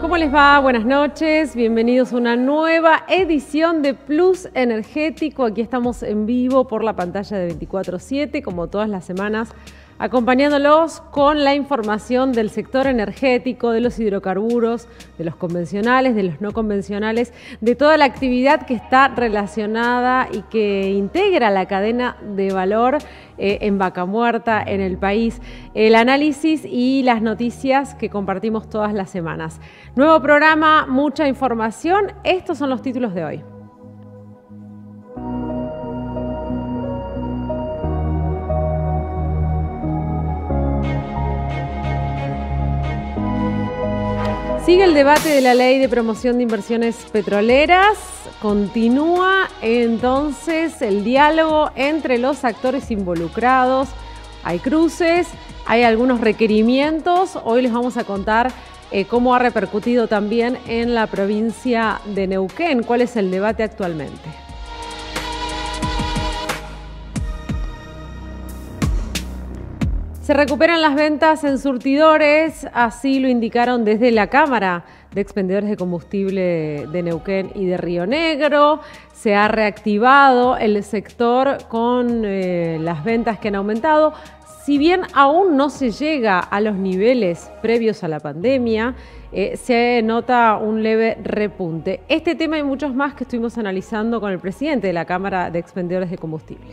¿Cómo les va? Buenas noches, bienvenidos a una nueva edición de Plus Energético. Aquí estamos en vivo por la pantalla de 24/7, como todas las semanas, acompañándolos con la información del sector energético, de los hidrocarburos, de los convencionales, de los no convencionales, de toda la actividad que está relacionada y que integra la cadena de valor en Vaca Muerta, en el país, el análisis y las noticias que compartimos todas las semanas. Nuevo programa, mucha información. Estos son los títulos de hoy. Sigue el debate de la ley de promoción de inversiones petroleras. Continúa entonces el diálogo entre los actores involucrados. Hay cruces, hay algunos requerimientos. Hoy les vamos a contar cómo ha repercutido también en la provincia de Neuquén. ¿Cuál es el debate actualmente? Se recuperan las ventas en surtidores, así lo indicaron desde la Cámara de Expendedores de Combustible de Neuquén y de Río Negro. Se ha reactivado el sector con las ventas que han aumentado. Si bien aún no se llega a los niveles previos a la pandemia, se nota un leve repunte. Este tema y muchos más que estuvimos analizando con el presidente de la Cámara de Expendedores de Combustible.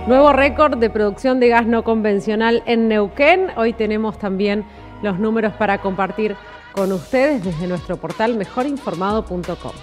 Nuevo récord de producción de gas no convencional en Neuquén. Hoy tenemos también los números para compartir con ustedes desde nuestro portal mejorinformado.com.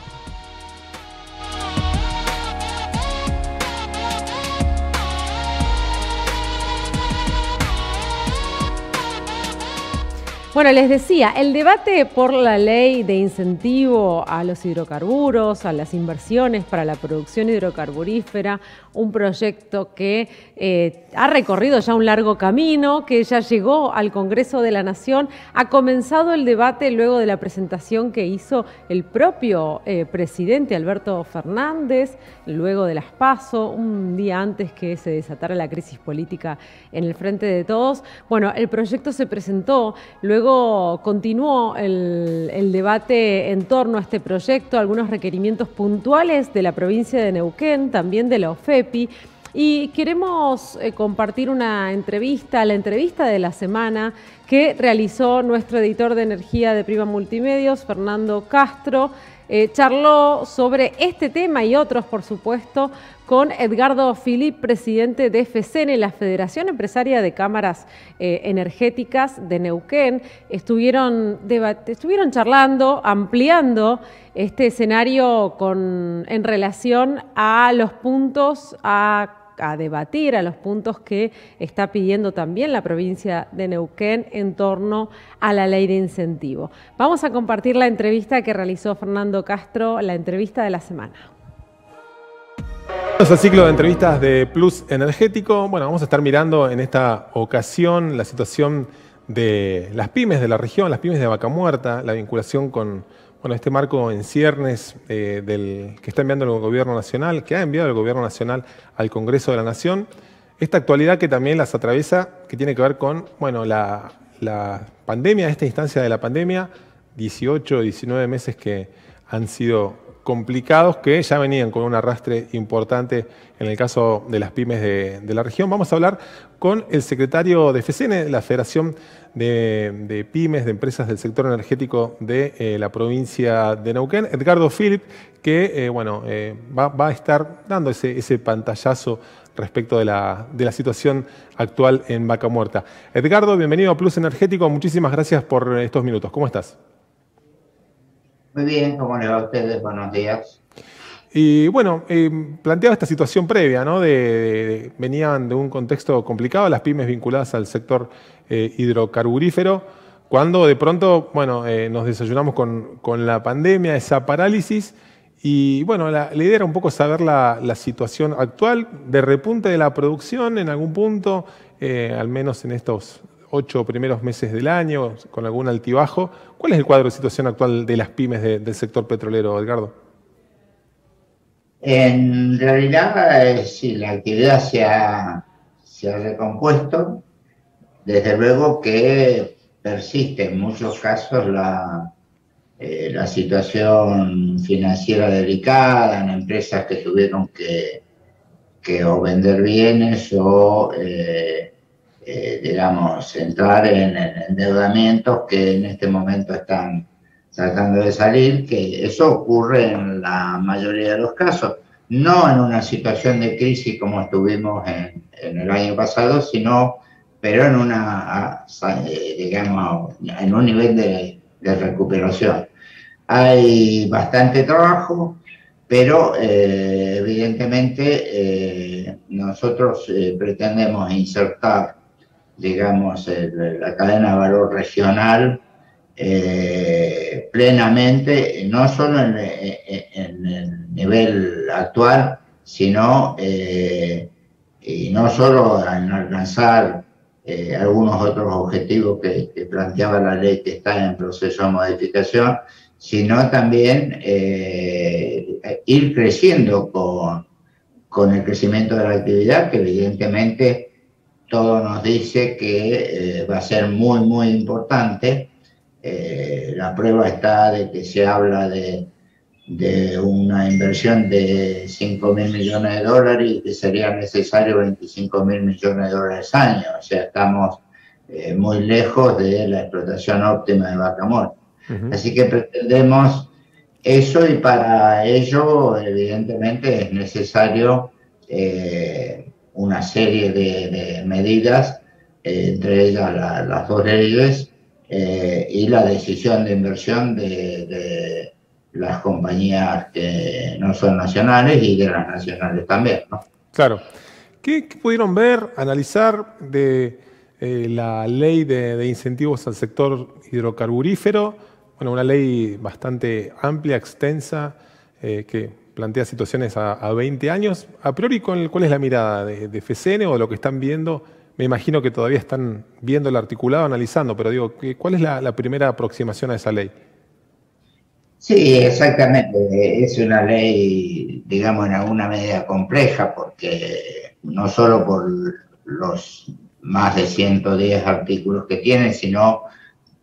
Bueno, les decía, el debate por la ley de incentivo a los hidrocarburos, a las inversiones para la producción hidrocarburífera, un proyecto que ha recorrido ya un largo camino, que ya llegó al Congreso de la Nación. Ha comenzado el debate luego de la presentación que hizo el propio presidente Alberto Fernández, luego de las PASO, un día antes que se desatara la crisis política en el Frente de Todos. Bueno, el proyecto se presentó, luego continuó el debate en torno a este proyecto, algunos requerimientos puntuales de la provincia de Neuquén, también de la OFEPI, y queremos compartir una entrevista, la entrevista de la semana que realizó nuestro editor de energía de Prima Multimedios, Fernando Castro. Charló sobre este tema y otros, por supuesto, con Edgardo Philip, presidente de FECENE, la Federación Empresaria de Cámaras Energéticas de Neuquén. Estuvieron charlando, ampliando este escenario en relación a los puntos a debatir, a los puntos que está pidiendo también la provincia de Neuquén en torno a la ley de incentivo. Vamos a compartir la entrevista que realizó Fernando Castro, la entrevista de la semana. Bienvenidos al ciclo de entrevistas de Plus Energético. Bueno, vamos a estar mirando en esta ocasión la situación de las pymes de la región, las pymes de Vaca Muerta, la vinculación con este marco en ciernes que está enviando el Gobierno Nacional, que ha enviado el Gobierno Nacional al Congreso de la Nación. Esta actualidad que también las atraviesa, que tiene que ver con la pandemia, esta instancia de la pandemia, 18, 19 meses que han sido complicados, que ya venían con un arrastre importante en el caso de las pymes de la región. Vamos a hablar con el secretario de FECENE, la Federación de Pymes, de Empresas del Sector Energético de la provincia de Neuquén, Edgardo Philip, que va a estar dando ese pantallazo respecto de la situación actual en Vaca Muerta. Edgardo, bienvenido a Plus Energético. Muchísimas gracias por estos minutos. ¿Cómo estás? Muy bien, ¿cómo le va a ustedes? Buenos días. Y bueno, planteaba esta situación previa, ¿no? Venían de un contexto complicado, las pymes vinculadas al sector hidrocarburífero, cuando de pronto, nos desayunamos con la pandemia, esa parálisis, y bueno, la idea era un poco saber la situación actual de repunte de la producción en algún punto, al menos en estos 8 primeros meses del año, con algún altibajo. ¿Cuál es el cuadro de situación actual de las pymes del sector petrolero, Edgardo? En realidad, sí, la actividad se ha recompuesto. desde luego que persiste en muchos casos la situación financiera delicada en empresas que tuvieron que o vender bienes o, digamos, entrar en endeudamientos que en este momento están tratando de salir, que eso ocurre en la mayoría de los casos, no en una situación de crisis como estuvimos en el año pasado, sino, pero en una, digamos, en un nivel de recuperación. Hay bastante trabajo, pero evidentemente nosotros pretendemos insertar, digamos, la cadena de valor regional plenamente, no solo en el nivel actual, sino y no solo en alcanzar algunos otros objetivos que planteaba la ley que está en proceso de modificación, sino también ir creciendo con el crecimiento de la actividad, que evidentemente todo nos dice que va a ser muy, muy importante. La prueba está de que se habla de una inversión de 5.000 millones de dólares y que sería necesario 25.000 millones de dólares al año. O sea, estamos muy lejos de la explotación óptima de Vaca Muerta. Así que pretendemos eso, y para ello evidentemente es necesario una serie de medidas, entre ellas las dos leyes y la decisión de inversión de las compañías que no son nacionales y de las nacionales también, ¿no? Claro. ¿Qué pudieron ver, analizar de la ley de incentivos al sector hidrocarburífero? Bueno, una ley bastante amplia, extensa, que plantea situaciones a 20 años. A priori, ¿cuál es la mirada de FCN o de lo que están viendo? Me imagino que todavía están viendo el articulado, analizando, pero digo, ¿cuál es la primera aproximación a esa ley? Sí, exactamente. Es una ley, digamos, en alguna medida compleja, porque no solo por los más de 110 artículos que tiene, sino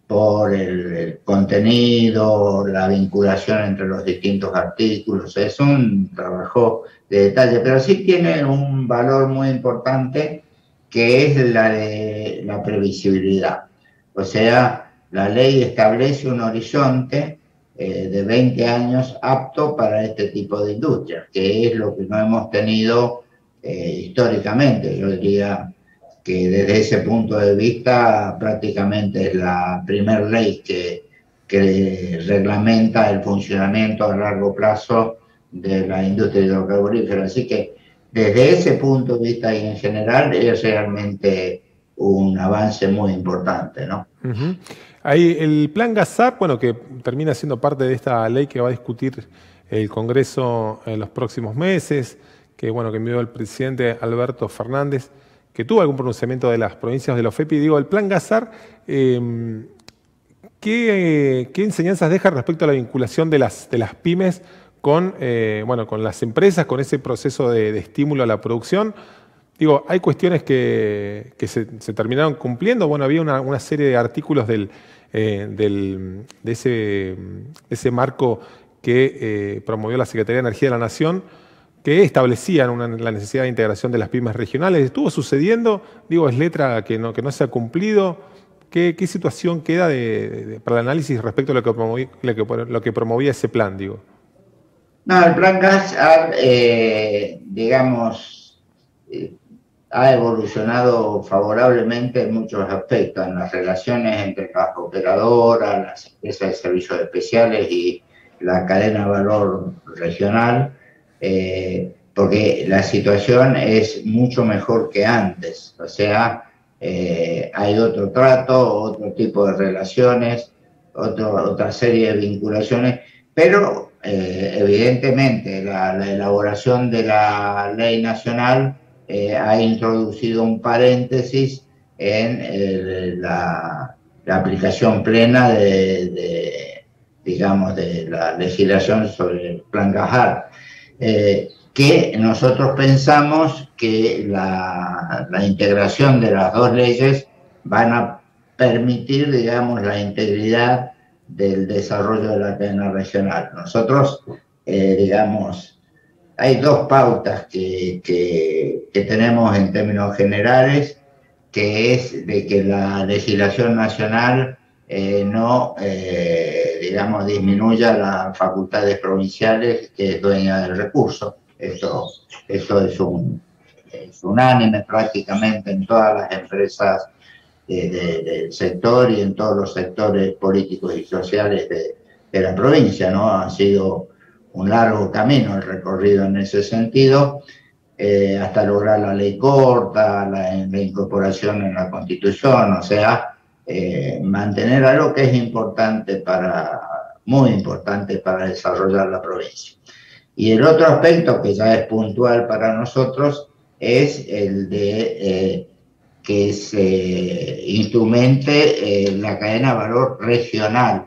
por el contenido, la vinculación entre los distintos artículos. Es un trabajo de detalle, pero sí tiene un valor muy importante, que es la de la previsibilidad. O sea, la ley establece un horizonte de 20 años apto para este tipo de industrias, que es lo que no hemos tenido históricamente. Yo diría que desde ese punto de vista prácticamente es la primera ley que reglamenta el funcionamiento a largo plazo de la industria hidrocarburífera. Así que desde ese punto de vista y en general es realmente un avance muy importante, ¿no? Ahí el plan GASAR, bueno, que termina siendo parte de esta ley que va a discutir el Congreso en los próximos meses, que bueno, que envió el presidente Alberto Fernández, que tuvo algún pronunciamiento de las provincias de la OFEPI. Digo, el plan GASAR, ¿qué enseñanzas deja respecto a la vinculación de las pymes con las empresas, con ese proceso de estímulo a la producción? Digo, hay cuestiones que se terminaron cumpliendo. Bueno, había una serie de artículos de ese marco que promovió la Secretaría de Energía de la Nación, que establecían la necesidad de integración de las pymes regionales. ¿Estuvo sucediendo? Digo, es letra que no se ha cumplido. ¿Qué situación queda para el análisis respecto a lo que promovía ese plan, digo? No, el plan GASAR, digamos, ha evolucionado favorablemente en muchos aspectos, en las relaciones entre las operadoras, las empresas de servicios especiales y la cadena de valor regional, porque la situación es mucho mejor que antes. O sea, hay otro trato, otro tipo de relaciones, otra serie de vinculaciones, pero evidentemente la elaboración de la ley nacional ha introducido un paréntesis en la aplicación plena digamos, de la legislación sobre el plan GASAR, que nosotros pensamos que la integración de las dos leyes van a permitir, digamos, la integridad del desarrollo de la cadena regional. Nosotros, digamos, hay dos pautas que tenemos en términos generales, que es de que la legislación nacional no, digamos, disminuya las facultades provinciales, que es dueña del recurso. Esto es unánime prácticamente en todas las empresas del sector y en todos los sectores políticos y sociales de la provincia, ¿no? Ha sido un largo camino el recorrido en ese sentido, hasta lograr la ley corta, la incorporación en la Constitución, o sea, mantener algo que es importante muy importante para desarrollar la provincia. Y el otro aspecto que ya es puntual para nosotros es el de que se instrumente la cadena de valor regional.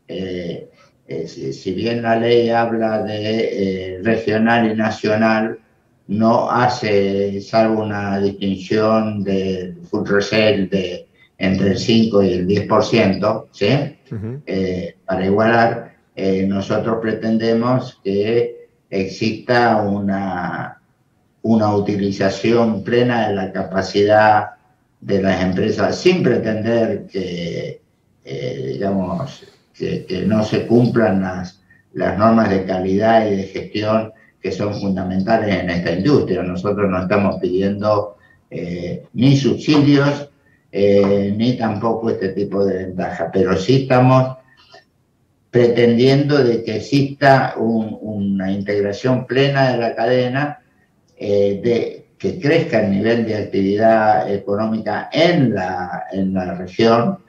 Si bien la ley habla de regional y nacional, no hace, salvo una distinción de full resale entre el 5 y el 10%, ¿sí? Para igualar, nosotros pretendemos que exista una utilización plena de la capacidad de las empresas, sin pretender que, digamos, que no se cumplan las normas de calidad y de gestión que son fundamentales en esta industria. Nosotros no estamos pidiendo ni subsidios, ni tampoco este tipo de ventaja, pero sí estamos pretendiendo de que exista una integración plena de la cadena, que crezca el nivel de actividad económica en la región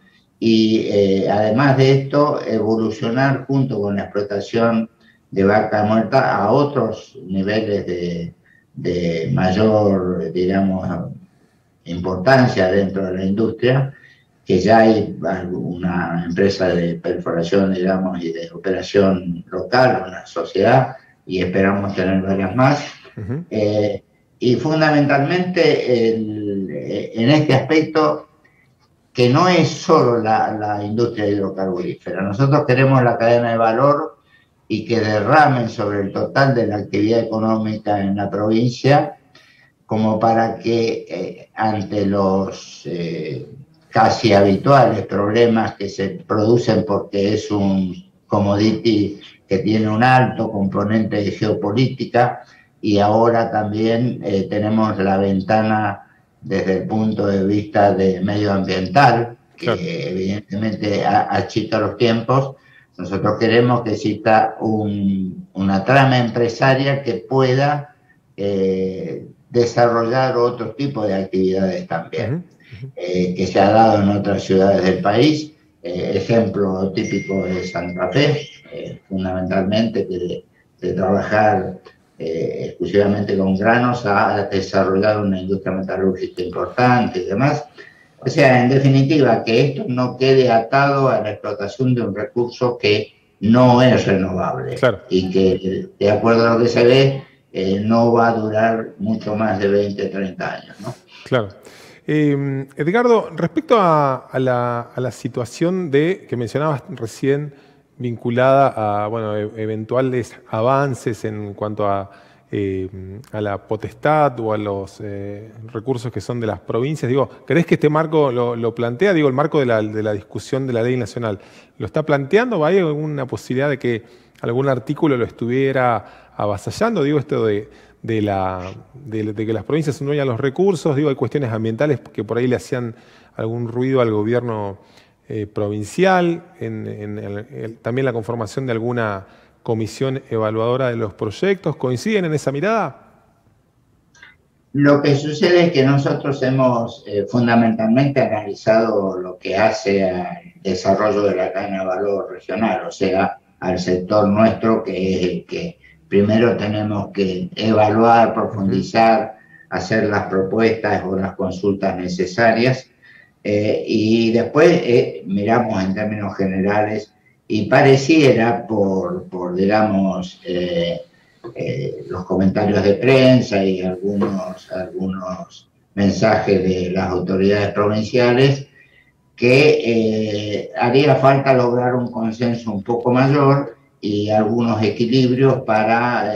y además de esto evolucionar junto con la explotación de vaca muerta a otros niveles de mayor, digamos, importancia dentro de la industria, que ya hay una empresa de perforación, digamos, y de operación local, una sociedad, y esperamos tener varias más. Y fundamentalmente en este aspecto, que no es solo la industria hidrocarburífera. Nosotros queremos la cadena de valor y que derramen sobre el total de la actividad económica en la provincia, como para que ante los casi habituales problemas que se producen porque es un commodity que tiene un alto componente de geopolítica, y ahora también tenemos la ventana desde el punto de vista de medioambiental, que claro, evidentemente achica los tiempos. Nosotros queremos que exista una trama empresaria que pueda desarrollar otro tipo de actividades también, que se ha dado en otras ciudades del país. Ejemplo típico de Santa Fe, fundamentalmente, que de trabajar exclusivamente con granos ha desarrollado una industria metalúrgica importante y demás. O sea, en definitiva, que esto no quede atado a la explotación de un recurso que no es renovable, claro, y que, de acuerdo a lo que se ve, no va a durar mucho más de 20, 30 años, ¿no? Claro. Edgardo, respecto a la situación que mencionabas recién, vinculada a eventuales avances en cuanto a la potestad o a los recursos que son de las provincias, digo, ¿crees que este marco lo plantea? Digo, el marco de la discusión de la ley nacional, ¿lo está planteando? ¿Hay alguna posibilidad de que algún artículo lo estuviera avasallando? Digo, esto de que las provincias son dueñas de los recursos, digo, hay cuestiones ambientales que por ahí le hacían algún ruido al gobierno provincial, también la conformación de alguna comisión evaluadora de los proyectos. ¿Coinciden en esa mirada? Lo que sucede es que nosotros hemos fundamentalmente analizado lo que hace al desarrollo de la cadena de valor regional, o sea, al sector nuestro, que es el que primero tenemos que evaluar, profundizar, hacer las propuestas o las consultas necesarias, y después miramos en términos generales y pareciera digamos, los comentarios de prensa y algunos mensaje de las autoridades provinciales, que haría falta lograr un consenso un poco mayor y algunos equilibrios para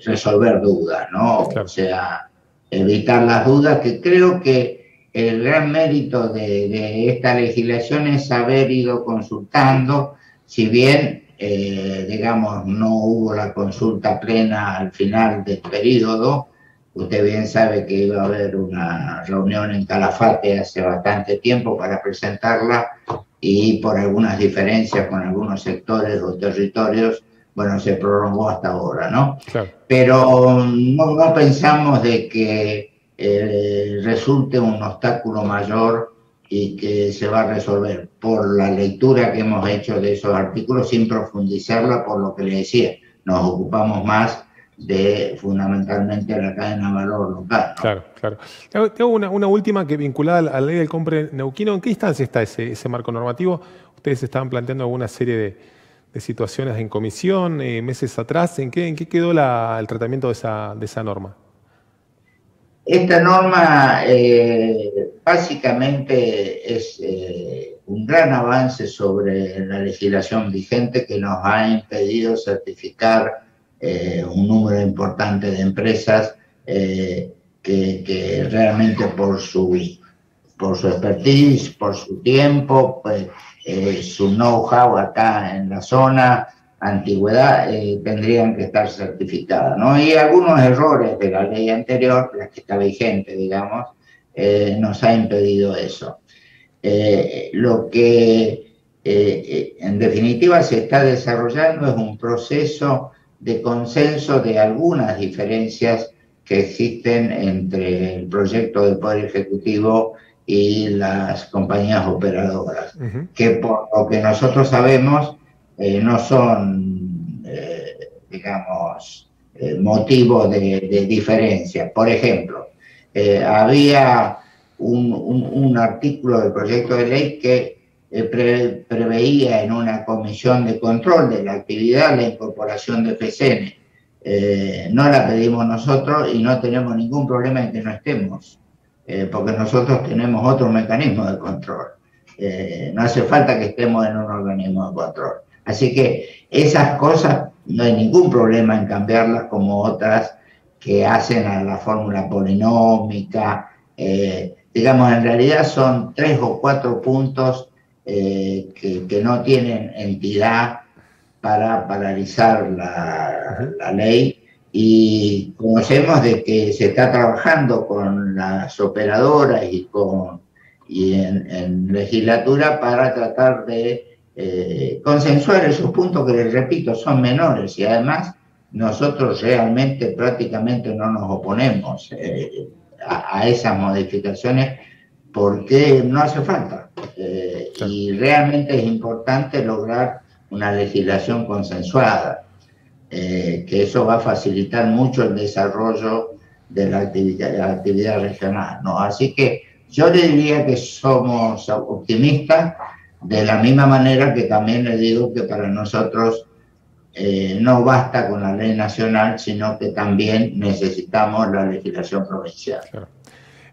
resolver dudas, ¿no? Claro. O sea, evitar las dudas, que creo que el gran mérito de esta legislación es haber ido consultando, si bien, digamos, no hubo la consulta plena al final del periodo. Usted bien sabe que iba a haber una reunión en Calafate hace bastante tiempo para presentarla, y por algunas diferencias con algunos sectores o territorios, bueno, se prolongó hasta ahora, ¿no? Claro. Pero no pensamos de que resulte un obstáculo mayor y que se va a resolver por la lectura que hemos hecho de esos artículos, sin profundizarla, por lo que le decía. Nos ocupamos más de fundamentalmente la cadena de valor local, ¿no? Claro, claro. Tengo una última que vinculada a la ley del compre neuquino. ¿En qué instancia está ese marco normativo? Ustedes estaban planteando alguna serie de situaciones en comisión meses atrás. ¿En qué quedó el tratamiento de esa norma? Esta norma básicamente es un gran avance sobre la legislación vigente, que nos ha impedido certificar un número importante de empresas que realmente por su expertise, por su tiempo, pues, su know-how acá en la zona, antigüedad, tendrían que estar certificadas, ¿no? Y algunos errores de la ley anterior, la que está vigente, digamos, nos ha impedido eso. Lo que en definitiva se está desarrollando es un proceso de consenso de algunas diferencias que existen entre el proyecto del Poder Ejecutivo y las compañías operadoras, que por lo que nosotros sabemos no son, digamos, motivo de diferencia. Por ejemplo, había un artículo del proyecto de ley que preveía en una comisión de control de la actividad la incorporación de FCN. No la pedimos nosotros y no tenemos ningún problema en que no estemos, porque nosotros tenemos otro mecanismo de control. No hace falta que estemos en un organismo de control. Así que esas cosas no hay ningún problema en cambiarlas, como otras que hacen a la fórmula polinómica. Digamos, en realidad son 3 o 4 puntos que no tienen entidad para paralizar la ley, y conocemos de que se está trabajando con las operadoras y en legislatura para tratar de consensuar esos puntos que, les repito, son menores, y además nosotros realmente prácticamente no nos oponemos a esas modificaciones, porque no hace falta. Y realmente es importante lograr una legislación consensuada, que eso va a facilitar mucho el desarrollo de la actividad regional, ¿no? Así que yo le diría que somos optimistas, de la misma manera que también le digo que para nosotros no basta con la ley nacional, sino que también necesitamos la legislación provincial. Claro.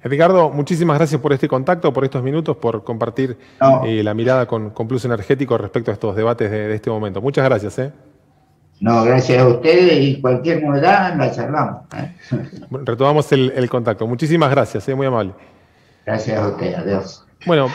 Ricardo, muchísimas gracias por este contacto, por estos minutos, por compartir la mirada con Plus Energético respecto a estos debates de este momento. Muchas gracias. No, gracias a ustedes, y cualquier novedad la charlamos. Retomamos el contacto. Muchísimas gracias, muy amable. Gracias a usted, adiós. Bueno,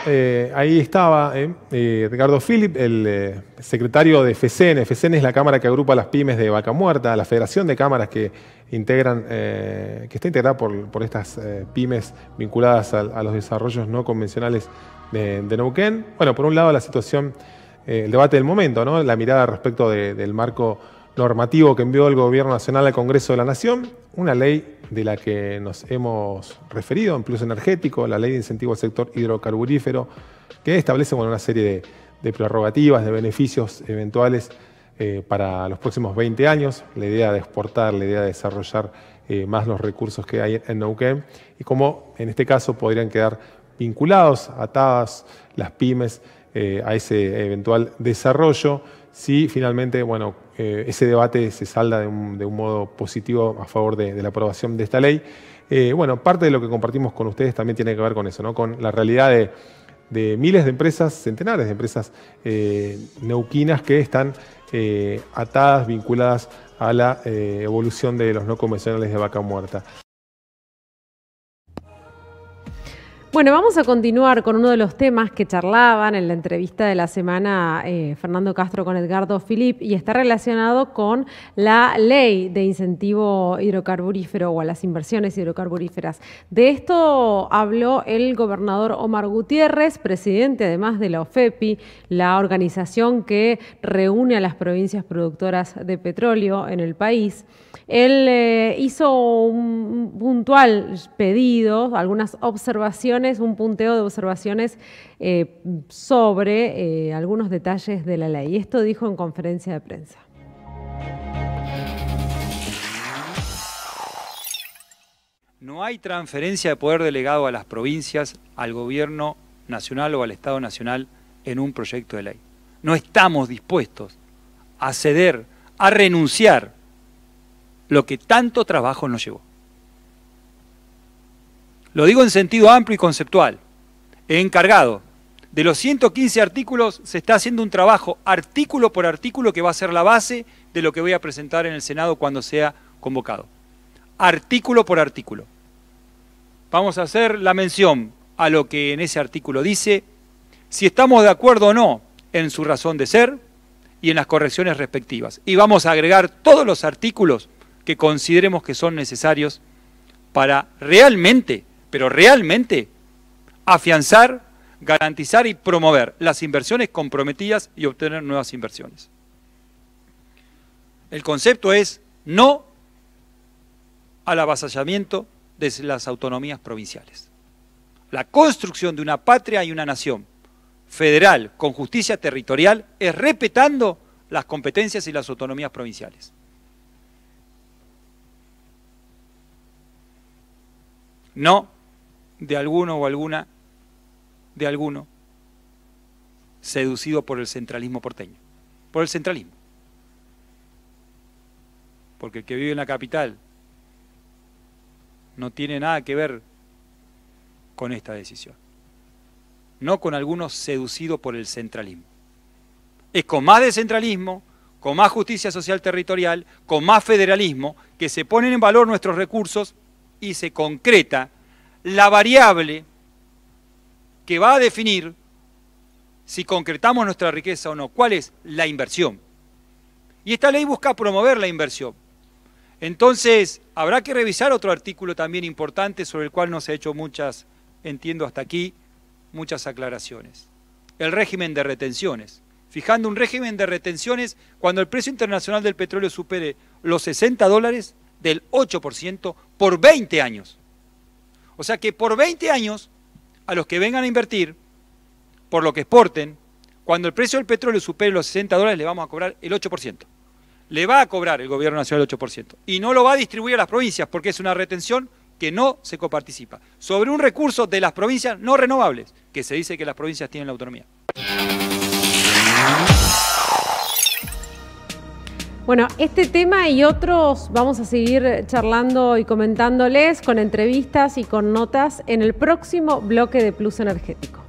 ahí estaba Ricardo Philip, el secretario de FCN. FCN es la cámara que agrupa las pymes de Vaca Muerta, la federación de cámaras que integran, que está integrada por estas pymes vinculadas a los desarrollos no convencionales de Neuquén. Bueno, por un lado la situación, el debate del momento, ¿no? La mirada respecto del marco normativo que envió el Gobierno Nacional al Congreso de la Nación, una ley de la que nos hemos referido en Plus Energético, la Ley de Incentivo al Sector Hidrocarburífero, que establece una serie de prerrogativas, de beneficios eventuales para los próximos 20 años, la idea de exportar, la idea de desarrollar más los recursos que hay en Neuquén, y cómo en este caso podrían quedar vinculados, atadas las pymes a ese eventual desarrollo, si finalmente ese debate se salda de un modo positivo a favor de la aprobación de esta ley. bueno, parte de lo que compartimos con ustedes también tiene que ver con eso, ¿no? Con la realidad de miles de empresas, centenares de empresas neuquinas que están atadas, vinculadas a la evolución de los no convencionales de vaca muerta. Bueno, vamos a continuar con uno de los temas que charlaban en la entrevista de la semana Fernando Castro con Edgardo Filip, y está relacionado con la ley de incentivo hidrocarburífero o a las inversiones hidrocarburíferas. De esto habló el gobernador Omar Gutiérrez, presidente además de la OFEPI, la organización que reúne a las provincias productoras de petróleo en el país. Él hizo un puntual pedido, algunas observaciones, un punteo de observaciones sobre algunos detalles de la ley. Esto dijo en conferencia de prensa. No hay transferencia de poder delegado a las provincias, al gobierno nacional o al Estado nacional en un proyecto de ley. No estamos dispuestos a ceder, a renunciar lo que tanto trabajo nos llevó. Lo digo en sentido amplio y conceptual. He encargado. De los 115 artículos se está haciendo un trabajo artículo por artículo que va a ser la base de lo que voy a presentar en el Senado cuando sea convocado. Artículo por artículo. Vamos a hacer la mención a lo que en ese artículo dice, si estamos de acuerdo o no en su razón de ser y en las correcciones respectivas. Y vamos a agregar todos los artículos que consideremos que son necesarios para realmente, pero realmente, afianzar, garantizar y promover las inversiones comprometidas y obtener nuevas inversiones. El concepto es no al avasallamiento de las autonomías provinciales. La construcción de una patria y una nación federal con justicia territorial es respetando las competencias y las autonomías provinciales. No de alguno o alguna, de alguno, seducido por el centralismo porteño, por el centralismo. Porque el que vive en la capital no tiene nada que ver con esta decisión. No con algunos seducidos por el centralismo. Es con más descentralismo, con más justicia social territorial, con más federalismo, que se ponen en valor nuestros recursos y se concreta la variable que va a definir si concretamos nuestra riqueza o no. ¿Cuál es? La inversión. Y esta ley busca promover la inversión. Entonces, habrá que revisar otro artículo también importante sobre el cual no se ha hecho muchas, entiendo hasta aquí, muchas aclaraciones. El régimen de retenciones. Fijando un régimen de retenciones cuando el precio internacional del petróleo supere los $60 del 8% por 20 años. O sea que por 20 años, a los que vengan a invertir, por lo que exporten, cuando el precio del petróleo supere los $60, le vamos a cobrar el 8%. Le va a cobrar el gobierno nacional el 8%. Y no lo va a distribuir a las provincias, porque es una retención que no se coparticipa. Sobre un recurso de las provincias no renovables, que se dice que las provincias tienen la autonomía. Bueno, este tema y otros vamos a seguir charlando y comentándoles con entrevistas y con notas en el próximo bloque de Plus Energético.